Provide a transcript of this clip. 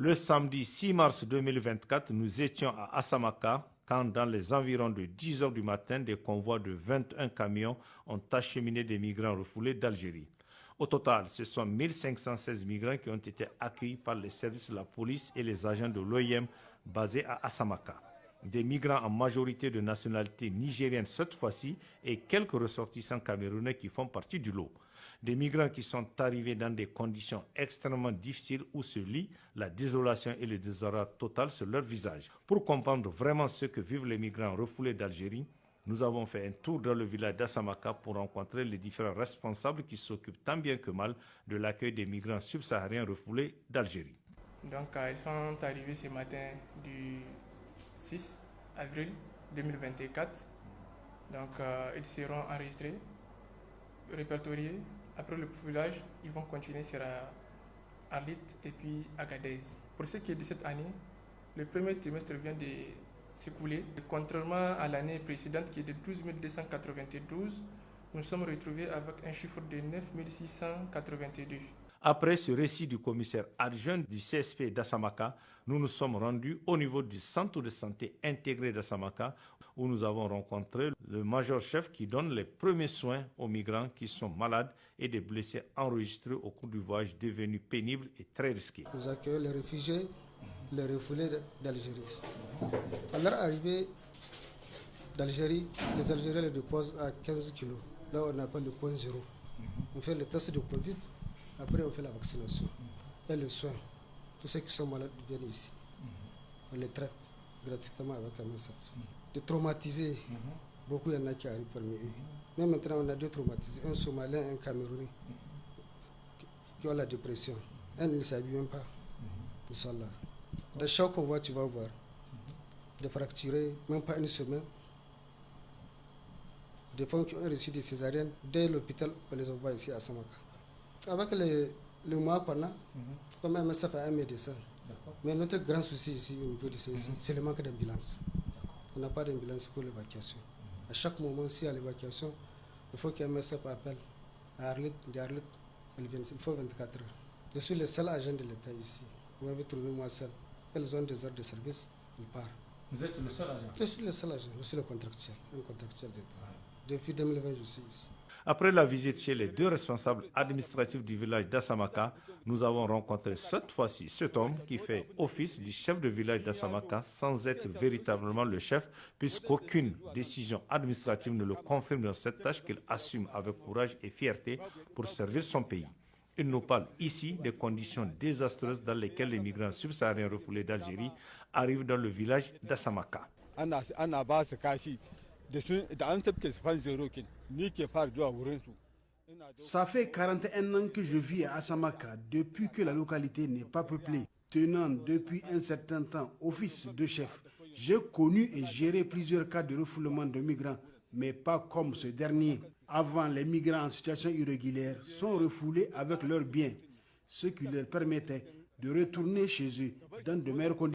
Le samedi 6 mars 2024, nous étions à Asamaka quand dans les environs de 10 heures du matin, des convois de 21 camions ont acheminé des migrants refoulés d'Algérie. Au total, ce sont 1516 migrants qui ont été accueillis par les services de la police et les agents de l'OIM basés à Asamaka. Des migrants en majorité de nationalité nigérienne cette fois-ci et quelques ressortissants camerounais qui font partie du lot. Des migrants qui sont arrivés dans des conditions extrêmement difficiles où se lit la désolation et le désarroi total sur leur visage. Pour comprendre vraiment ce que vivent les migrants refoulés d'Algérie, nous avons fait un tour dans le village d'Asamaka pour rencontrer les différents responsables qui s'occupent tant bien que mal de l'accueil des migrants subsahariens refoulés d'Algérie. Donc, ils sont arrivés ce matin du 6 avril 2024. Donc, ils seront enregistrés, répertoriés. Après le profilage, ils vont continuer sur Arlit et puis Agadez. Pour ce qui est de cette année, le premier trimestre vient de s'écouler. Contrairement à l'année précédente qui est de 12 292, nous sommes retrouvés avec un chiffre de 9 682. Après ce récit du commissaire adjoint du CSP d'Asamaka, nous nous sommes rendus au niveau du centre de santé intégré d'Asamaka où nous avons rencontré le major-chef qui donne les premiers soins aux migrants qui sont malades et des blessés enregistrés au cours du voyage devenu pénible et très risqué. Nous accueillons les réfugiés, les refoulés d'Algérie. À leur arrivée d'Algérie, les Algériens les déposent à 15 kg. Là, on appelle le point zéro. On fait le test de Covid. Après, on fait la vaccination et le soin. Tous ceux qui sont malades viennent ici. On les traite gratuitement avec un MSF. De traumatisés, beaucoup, il y en a qui arrivent parmi eux. Mais maintenant, on a deux traumatisés, un Somalien et un Camerounais, qui ont la dépression. Un ne s'habille même pas. Ils sont là. Dans chaque convoi, tu vas voir des fracturés, même pas une semaine. Des femmes qui ont reçu des césariennes, dès l'hôpital, on les envoie ici à Samaka. Avec le mois qu'on a, comme MSF a un médecin. Mais notre grand souci ici au niveau de ceci, c'est le manque d'ambulance. On n'a pas d'ambulance pour l'évacuation. À chaque moment, s'il y a l'évacuation, il faut qu'un MSF appelle à Arlit, il faut 24 heures. Je suis le seul agent de l'État ici. Vous m'avez trouvé moi seul. Elles ont des heures de service, ils partent. Vous êtes le seul agent? Je suis le seul agent, je suis le contractuel, un contractuel d'État. Depuis 2020, je suis ici. Après la visite chez les deux responsables administratifs du village d'Asamaka, nous avons rencontré cette fois-ci cet homme qui fait office du chef de village d'Asamaka sans être véritablement le chef, puisqu'aucune décision administrative ne le confirme dans cette tâche qu'il assume avec courage et fierté pour servir son pays. Il nous parle ici des conditions désastreuses dans lesquelles les migrants subsahariens refoulés d'Algérie arrivent dans le village d'Asamaka. Ça fait 41 ans que je vis à Asamaka, depuis que la localité n'est pas peuplée. Tenant depuis un certain temps office de chef, j'ai connu et géré plusieurs cas de refoulement de migrants, mais pas comme ce dernier. Avant, les migrants en situation irrégulière sont refoulés avec leurs biens, ce qui leur permettait de retourner chez eux dans de meilleures conditions.